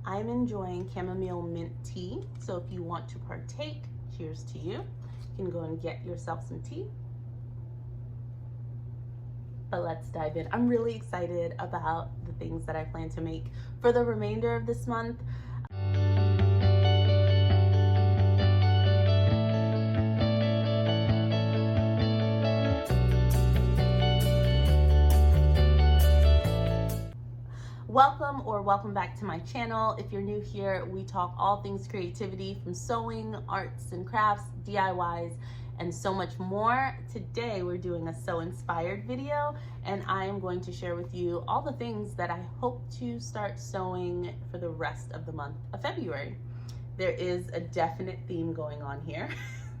I'm enjoying chamomile mint tea. So if you want to partake, cheers to you. You can go and get yourself some tea. But let's dive in. I'm really excited about the things that I plan to make for the remainder of this month. Welcome back to my channel. If you're new here, we talk all things creativity, from sewing, arts and crafts, DIYs, and so much more. Today we're doing a sew inspired video, and I am going to share with you all the things that I hope to start sewing for the rest of the month of February. There is a definite theme going on here.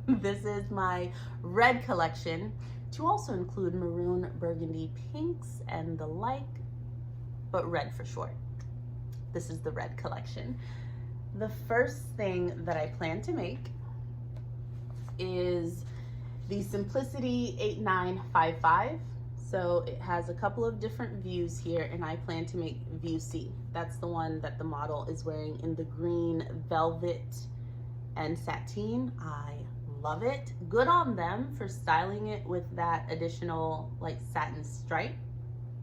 This is my red collection, to also include maroon, burgundy, pinks, and the like, but red for short. This is the red collection. The first thing that I plan to make is the Simplicity 8955. So it has a couple of different views here, and I plan to make view C. That's the one that the model is wearing in the green velvet and sateen. I love it. Good on them for styling it with that additional like satin stripe.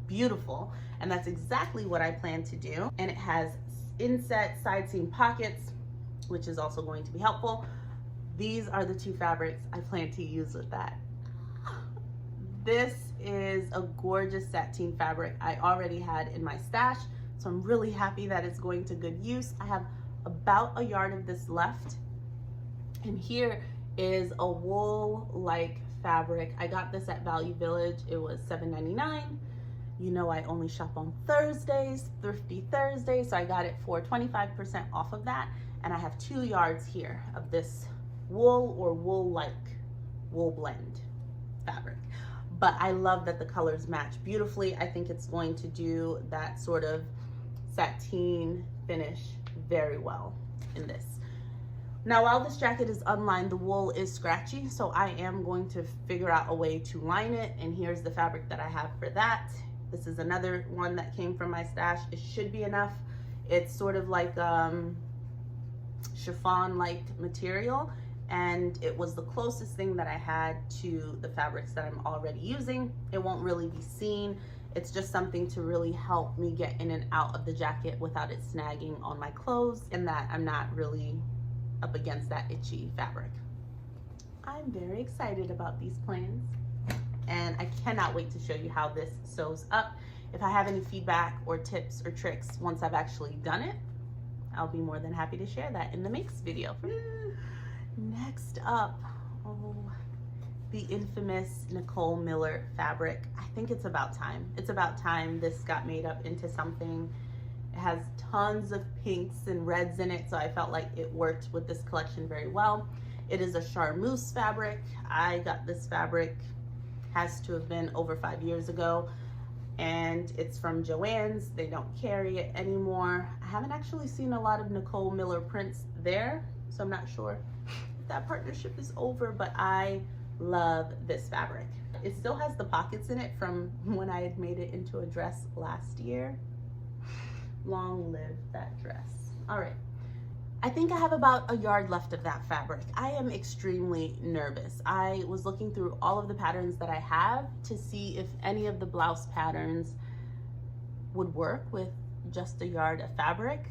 Beautiful. And that's exactly what I plan to do. And it has inset side seam pockets, which is also going to be helpful. These are the two fabrics I plan to use with that. This is a gorgeous sateen fabric I already had in my stash, so I'm really happy that it's going to good use. I have about a yard of this left, and here is a wool-like fabric. I got this at Value Village. It was $7.99. You know I only shop on Thursdays, Thrifty Thursday, so I got it for 25% off of that. And I have 2 yards here of this wool or wool-like wool blend fabric. But I love that the colors match beautifully. I think it's going to do that sort of sateen finish very well in this. Now, while this jacket is unlined, the wool is scratchy, so I am going to figure out a way to line it, and here's the fabric that I have for that. This is another one that came from my stash. It should be enough. It's sort of like chiffon-like material, and it was the closest thing that I had to the fabrics that I'm already using. It won't really be seen. It's just something to really help me get in and out of the jacket without it snagging on my clothes, and that I'm not really up against that itchy fabric. I'm very excited about these plans, and I cannot wait to show you how this sews up. If I have any feedback or tips or tricks once I've actually done it, I'll be more than happy to share that in the makes video. Next up, the infamous Nicole Miller fabric. I think it's about time. It's about time this got made up into something. It has tons of pinks and reds in it, so I felt like it worked with this collection very well. It is a charmeuse fabric. I got this fabric, has to have been over 5 years ago, and it's from Joann's. They don't carry it anymore. I haven't actually seen a lot of Nicole Miller prints there, so I'm not sure if that partnership is over, but I love this fabric. It still has the pockets in it from when I had made it into a dress last year. Long live that dress. All right. I think I have about a yard left of that fabric. I am extremely nervous. I was looking through all of the patterns that I have to see if any of the blouse patterns would work with just a yard of fabric.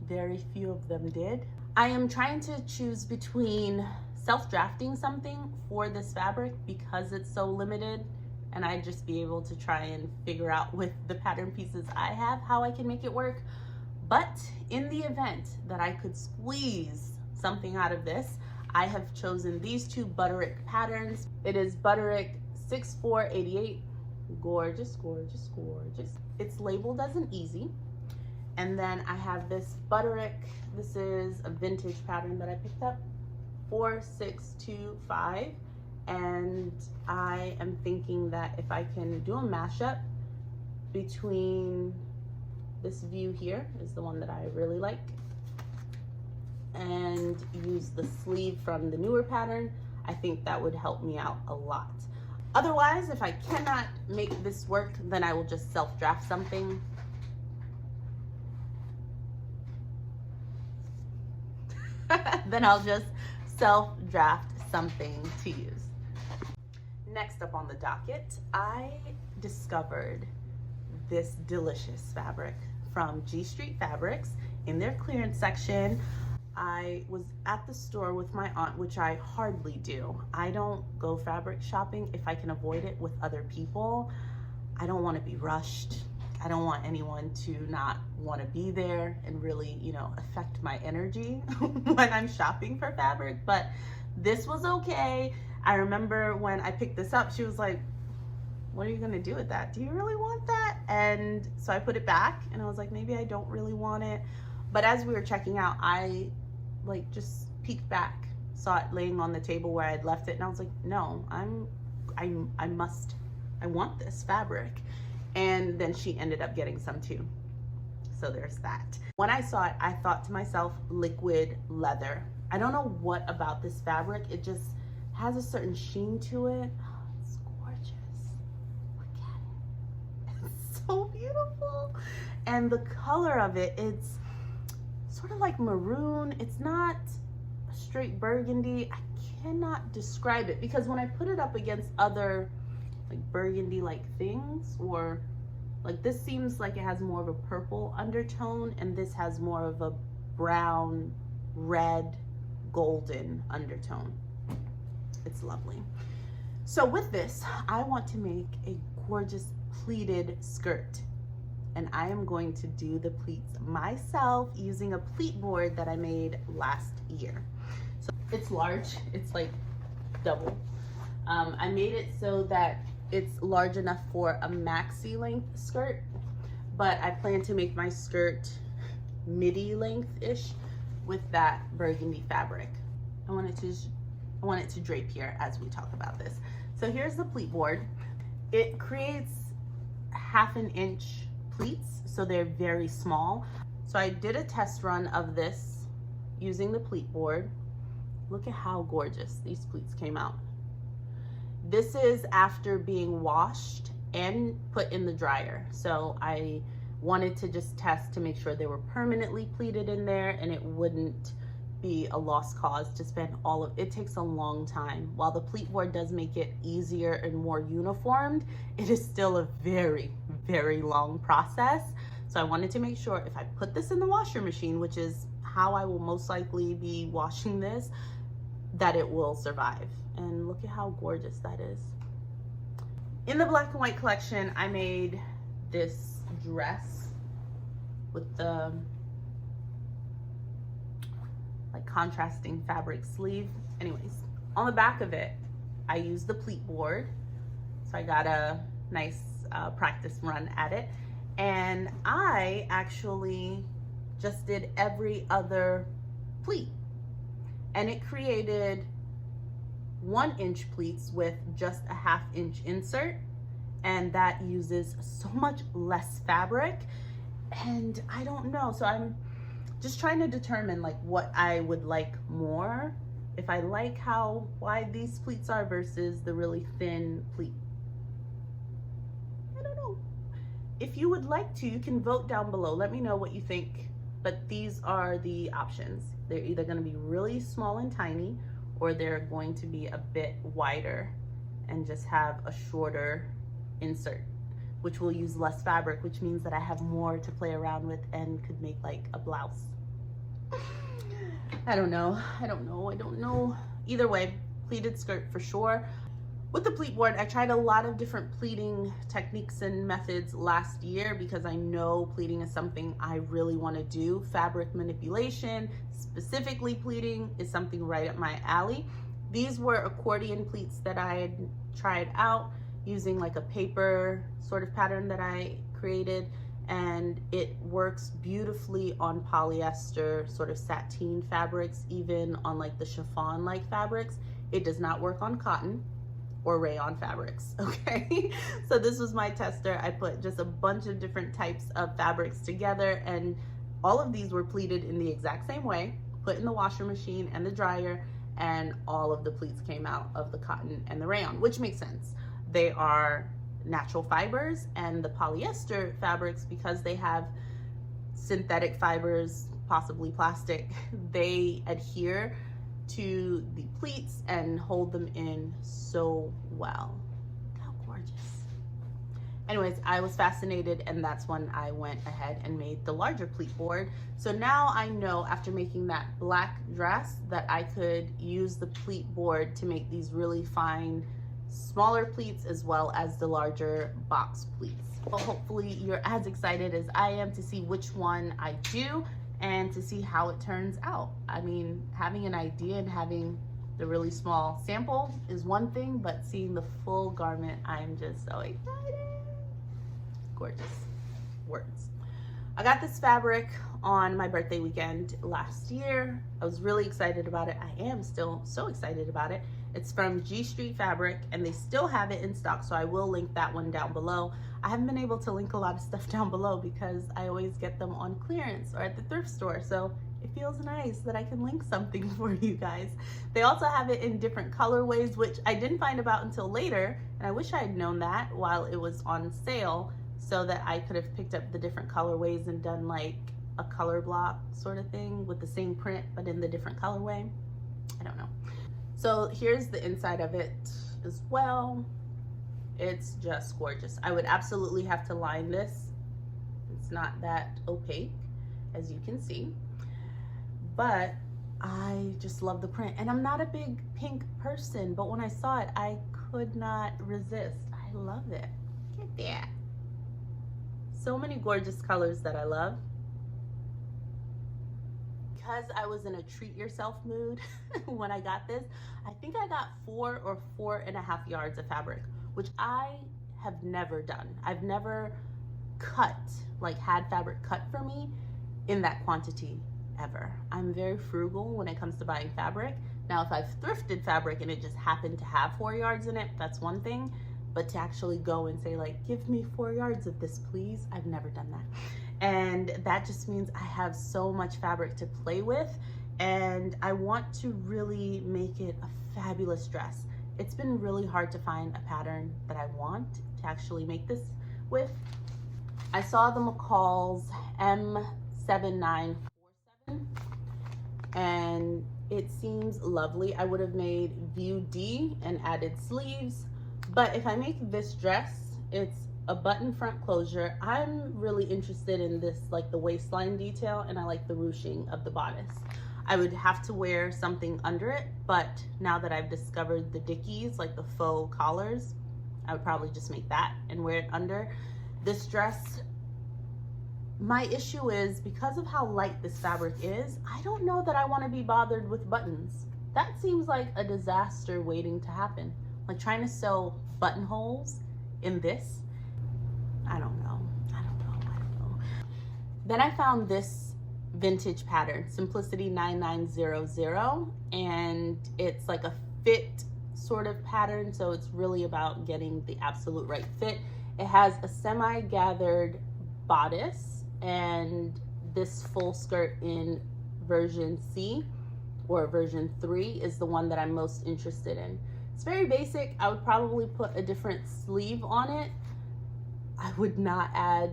Very few of them did. I am trying to choose between self-drafting something for this fabric because it's so limited, and I'd just be able to try and figure out with the pattern pieces I have how I can make it work. But in the event that I could squeeze something out of this, I have chosen these 2 Butterick patterns. It is Butterick 6488. Gorgeous, gorgeous, gorgeous. It's labeled as an easy. And then I have this Butterick. This is a vintage pattern that I picked up, 4625. And I am thinking that if I can do a mashup between this view here, is the one that I really like, and use the sleeve from the newer pattern, I think that would help me out a lot. Otherwise, if I cannot make this work, then I will just self-draft something. then I'll just self-draft something to use. Next up on the docket, I discovered this delicious fabric from G Street Fabrics in their clearance section. I was at the store with my aunt, which I hardly do. I don't go fabric shopping if I can avoid it with other people. I don't want to be rushed. I don't want anyone to not want to be there and really, you know, affect my energy when I'm shopping for fabric, but this was okay. I remember when I picked this up, she was like, what are you gonna do with that? Do you really want that? And so I put it back and I was like, maybe I don't really want it. But as we were checking out, I like just peeked back, saw it laying on the table where I had left it, and I was like, no, I want this fabric. And then she ended up getting some too. So there's that. When I saw it, I thought to myself, liquid leather. I don't know what about this fabric. It just has a certain sheen to it. Oh, it's gorgeous. Look at it. It's so beautiful. And the color of it, it's sort of like maroon. It's not a straight burgundy. I cannot describe it because when I put it up against other like burgundy like things, or like this seems like it has more of a purple undertone, and this has more of a brown, red, golden undertone. It's lovely. So with this, I want to make a gorgeous pleated skirt, and I am going to do the pleats myself using a pleat board that I made last year. So it's large, it's like double. I made it so that it's large enough for a maxi length skirt, but I plan to make my skirt midi length-ish with that burgundy fabric. I want it to drape here as we talk about this. So here's the pleat board. It creates 1/2 inch pleats, so they're very small. So I did a test run of this using the pleat board. Look at how gorgeous these pleats came out. This is after being washed and put in the dryer. So I wanted to just test to make sure they were permanently pleated in there and it wouldn't be a lost cause to spend all of it. Takes a long time. While the pleat board does make it easier and more uniformed, it is still a very, very long process. So I wanted to make sure if I put this in the washer machine, which is how I will most likely be washing this, that it will survive. And look at how gorgeous that is. In the black and white collection, I made this dress with the like contrasting fabric sleeve. Anyways, on the back of it, I used the pleat board. So I got a nice practice run at it. And I actually just did every other pleat. And it created 1 inch pleats with just a 1/2 inch insert. And that uses so much less fabric. And I don't know, so I'm just trying to determine like what I would like more. If I like how wide these pleats are versus the really thin pleat. I don't know. If you would like to, you can vote down below. Let me know what you think. But these are the options. They're either going to be really small and tiny, or they're going to be a bit wider and just have a shorter insert, which will use less fabric, which means that I have more to play around with and could make like a blouse. I don't know. Either way, pleated skirt for sure. With the pleat board, I tried a lot of different pleating techniques and methods last year because I know pleating is something I really want to do. Fabric manipulation, specifically pleating, is something right up my alley. These were accordion pleats that I had tried out using like a paper sort of pattern that I created, and it works beautifully on polyester sort of sateen fabrics, even on like the chiffon like fabrics. It does not work on cotton or rayon fabrics, okay? So this was my tester. I put just a bunch of different types of fabrics together, and all of these were pleated in the exact same way, put in the washer machine and the dryer, and all of the pleats came out of the cotton and the rayon, which makes sense. They are natural fibers, and the polyester fabrics, because they have synthetic fibers possibly plastic, they adhere to the pleats and hold them in so well. How gorgeous. Anyways, I was fascinated, and that's when I went ahead and made the larger pleat board. So now I know, after making that black dress, that I could use the pleat board to make these really fine smaller pleats as well as the larger box pleats. Well, hopefully you're as excited as I am to see which one I do and to see how it turns out. I mean, having an idea and having the really small sample is one thing, but seeing the full garment, I'm just so excited. Gorgeous. Words. I got this fabric on my birthday weekend last year. I was really excited about it. I am still so excited about it. It's from G Street Fabric, and they still have it in stock, so I will link that one down below. I haven't been able to link a lot of stuff down below because I always get them on clearance or at the thrift store, so it feels nice that I can link something for you guys. They also have it in different colorways, which I didn't find about until later, and I wish I had known that while it was on sale, so that I could have picked up the different colorways and done like a color block sort of thing with the same print but in the different colorway. I don't know. So here's the inside of it as well. It's just gorgeous. I would absolutely have to line this. It's not that opaque, as you can see, but I just love the print. And I'm not a big pink person, but when I saw it, I could not resist. I love it. Look at that. So many gorgeous colors that I love. Because I was in a treat yourself mood when I got this, I think I got 4 or 4.5 yards of fabric, which I have never done. I've never cut, like had fabric cut for me in that quantity ever. I'm very frugal when it comes to buying fabric. Now, if I've thrifted fabric and it just happened to have 4 yards in it, that's one thing. But to actually go and say like, give me 4 yards of this, please, I've never done that. And that just means I have so much fabric to play with, and I want to really make it a fabulous dress. It's been really hard to find a pattern that I want to actually make this with. I saw the McCall's M7947, and it seems lovely. I would have made view D and added sleeves, but if I make this dress, it's a button front closure. I'm really interested in this, like the waistline detail, and I like the ruching of the bodice. I would have to wear something under it, but now that I've discovered the Dickies, like the faux collars, I would probably just make that and wear it under. This dress, my issue is because of how light this fabric is, I don't know that I want to be bothered with buttons. That seems like a disaster waiting to happen. Like trying to sew buttonholes in this. I don't know. Then I found this vintage pattern, Simplicity 9900, and it's like a fit sort of pattern, so it's really about getting the absolute right fit. It has a semi-gathered bodice, and this full skirt in version C or version 3 is the one that I'm most interested in. It's very basic. I would probably put a different sleeve on it. I would not add,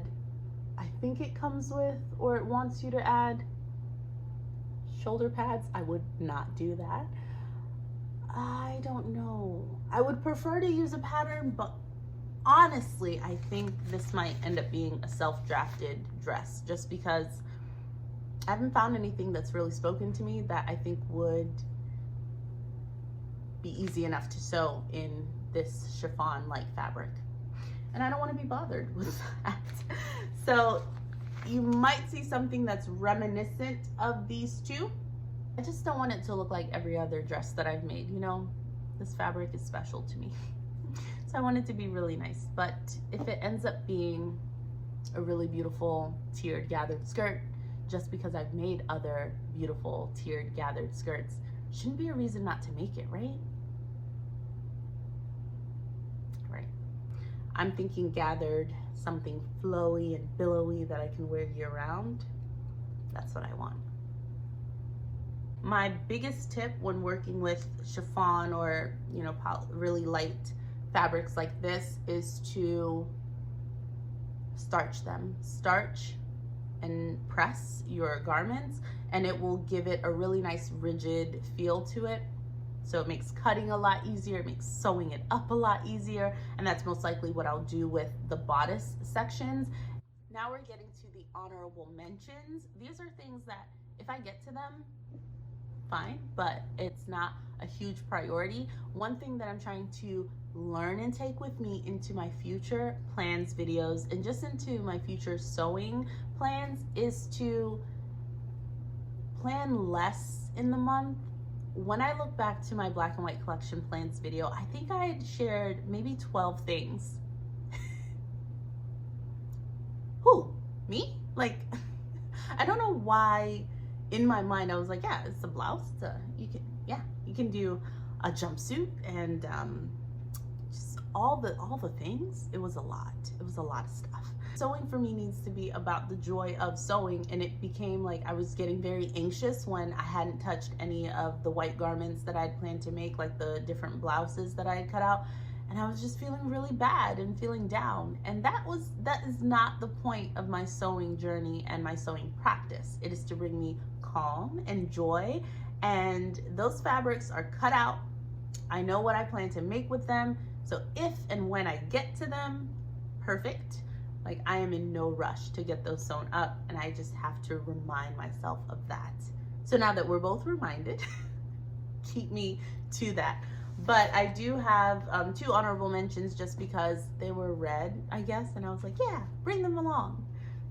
I think it comes with, or it wants you to add shoulder pads. I would not do that. I don't know. I would prefer to use a pattern, but honestly, I think this might end up being a self-drafted dress just because I haven't found anything that's really spoken to me that I think would be easy enough to sew in this chiffon-like fabric. And I don't want to be bothered with that. So you might see something that's reminiscent of these two. I just don't want it to look like every other dress that I've made. You know, this fabric is special to me. So I want it to be really nice. But if it ends up being a really beautiful tiered gathered skirt, just because I've made other beautiful tiered gathered skirts, shouldn't be a reason not to make it, right? I'm thinking gathered, something flowy and billowy that I can wear year round. That's what I want. My biggest tip when working with chiffon or, you know, really light fabrics like this is to starch them. Starch and press your garments, and it will give it a really nice rigid feel to it. So it makes cutting a lot easier, it makes sewing it up a lot easier, and that's most likely what I'll do with the bodice sections. Now we're getting to the honorable mentions. These are things that if I get to them, fine, but it's not a huge priority. One thing that I'm trying to learn and take with me into my future plans videos and just into my future sewing plans is to plan less in the month. When I look back to my black and white collection plans video, I think I had shared maybe 12 things. Who? Me? Like, I don't know why in my mind I was like, yeah, it's a blouse. You can do a jumpsuit and just all the things. It was a lot. It was a lot of stuff. Sewing for me needs to be about the joy of sewing, and it became like I was getting very anxious when I hadn't touched any of the white garments that I'd planned to make, like the different blouses that I had cut out, and I was just feeling really bad and feeling down. And that is not the point of my sewing journey and my sewing practice. It is to bring me calm and joy, and those fabrics are cut out. I know what I plan to make with them, so if and when I get to them, perfect. Like, I am in no rush to get those sewn up, and I just have to remind myself of that. So now that we're both reminded, keep me to that. But I do have 2 honorable mentions just because they were red, I guess, and I was like, yeah, bring them along.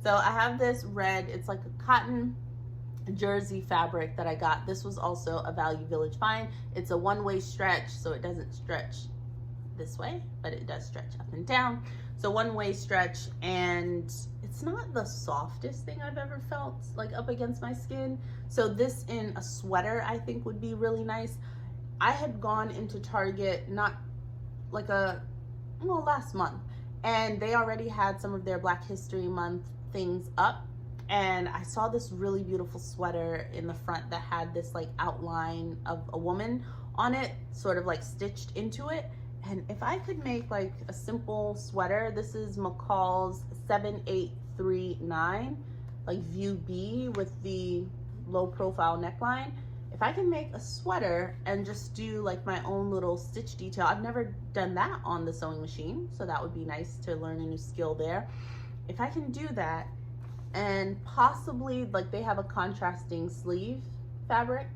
So I have this red, it's like a cotton jersey fabric that I got. This was also a Value Village find. It's a one-way stretch, so it doesn't stretch this way, but it does stretch up and down. So one-way stretch, and it's not the softest thing I've ever felt like up against my skin. So this in a sweater I think would be really nice. I had gone into Target not like last month, and they already had some of their Black History Month things up, and I saw this really beautiful sweater in the front that had this like outline of a woman on it, sort of like stitched into it. And if I could make like a simple sweater, this is McCall's 7839, like view B with the low profile neckline. If I can make a sweater and just do like my own little stitch detail, I've never done that on the sewing machine, so that would be nice to learn a new skill there. If I can do that, and possibly like they have a contrasting sleeve fabric,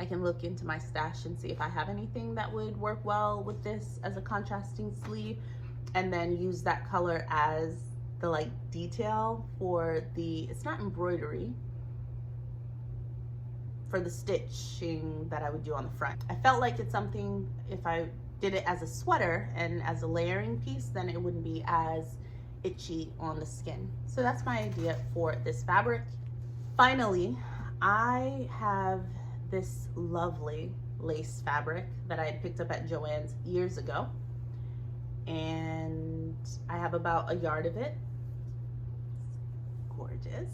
I can look into my stash and see if I have anything that would work well with this as a contrasting sleeve, and then use that color as the like detail for the, it's not embroidery, for the stitching that I would do on the front. I felt like it's something, if I did it as a sweater and as a layering piece, then it wouldn't be as itchy on the skin. So that's my idea for this fabric. Finally, I have this lovely lace fabric that I had picked up at Joann's years ago, and I have about a yard of it. It's gorgeous.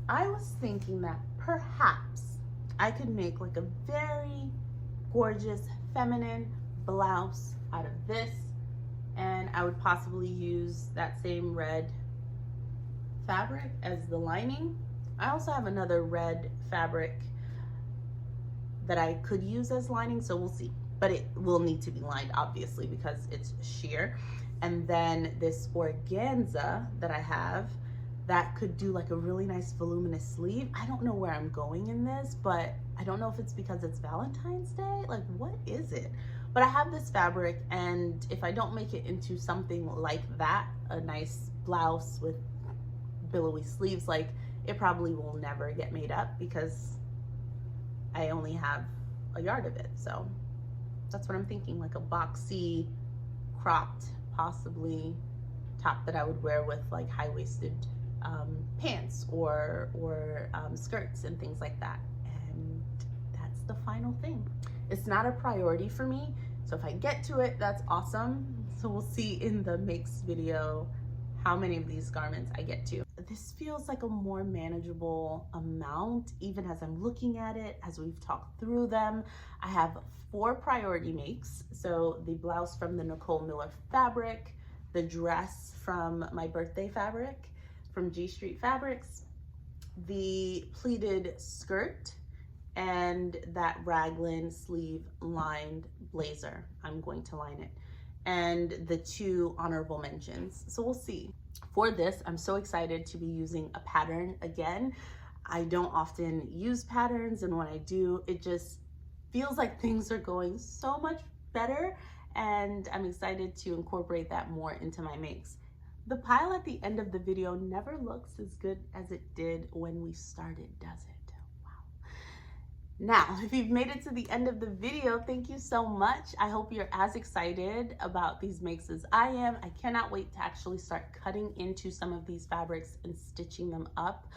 I was thinking that perhaps I could make like a very gorgeous feminine blouse out of this, and I would possibly use that same red fabric as the lining. I also have another red fabric that I could use as lining, so we'll see. But it will need to be lined, obviously, because it's sheer. And then this organza that I have, that could do like a really nice voluminous sleeve. I don't know where I'm going in this, but I don't know if it's because it's Valentine's Day. Like, what is it? But I have this fabric, and if I don't make it into something like that, a nice blouse with billowy sleeves, like, it probably will never get made up because I only have a yard of it. So that's what I'm thinking, like a boxy, cropped, possibly top that I would wear with like high-waisted pants or skirts and things like that. And that's the final thing. It's not a priority for me, so if I get to it, that's awesome. So we'll see in the makes video how many of these garments I get to. This feels like a more manageable amount, even as I'm looking at it, as we've talked through them. I have 4 priority makes. So the blouse from the Nicole Miller fabric, the dress from my birthday fabric from G Street Fabrics, the pleated skirt, and that raglan sleeve lined blazer. I'm going to line it. And the 2 honorable mentions. So we'll see. For this, I'm so excited to be using a pattern again. I don't often use patterns, and when I do, it just feels like things are going so much better, and I'm excited to incorporate that more into my makes. The pile at the end of the video never looks as good as it did when we started, does it? Now, if you've made it to the end of the video, thank you so much. I hope you're as excited about these makes as I am. I cannot wait to actually start cutting into some of these fabrics and stitching them up.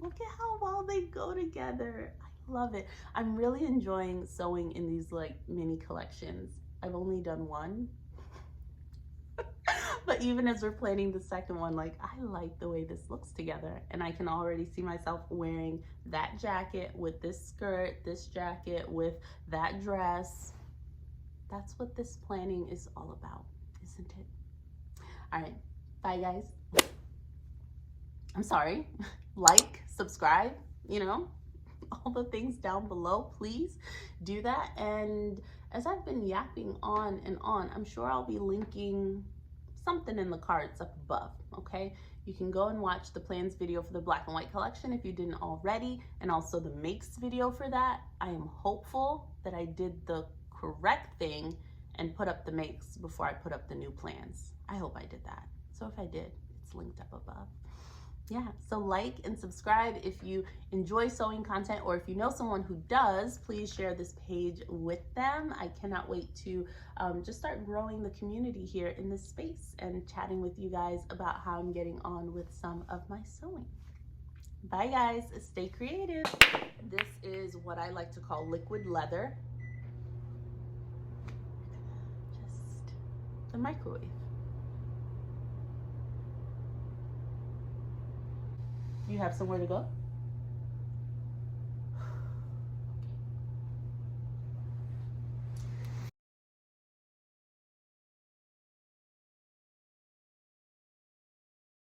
Look at how well they go together. I love it. I'm really enjoying sewing in these like mini collections. I've only done one. But even as we're planning the second one, like, I like the way this looks together, and I can already see myself wearing that jacket with this skirt, this jacket with that dress. That's what this planning is all about, isn't it? All right, bye guys. I'm sorry. Like, subscribe, you know, all the things down below. Please do that. And as I've been yapping on and on, I'm sure I'll be linking something in the cards up above, okay? You can go and watch the plans video for the black and white collection if you didn't already, and also the makes video for that. I am hopeful that I did the correct thing and put up the makes before I put up the new plans. I hope I did that. So if I did, it's linked up above. Yeah, so like and subscribe if you enjoy sewing content, or if you know someone who does, please share this page with them. I cannot wait to just start growing the community here in this space and chatting with you guys about how I'm getting on with some of my sewing. Bye guys, stay creative. This is what I like to call liquid leather. Just the microwave. You have somewhere to go?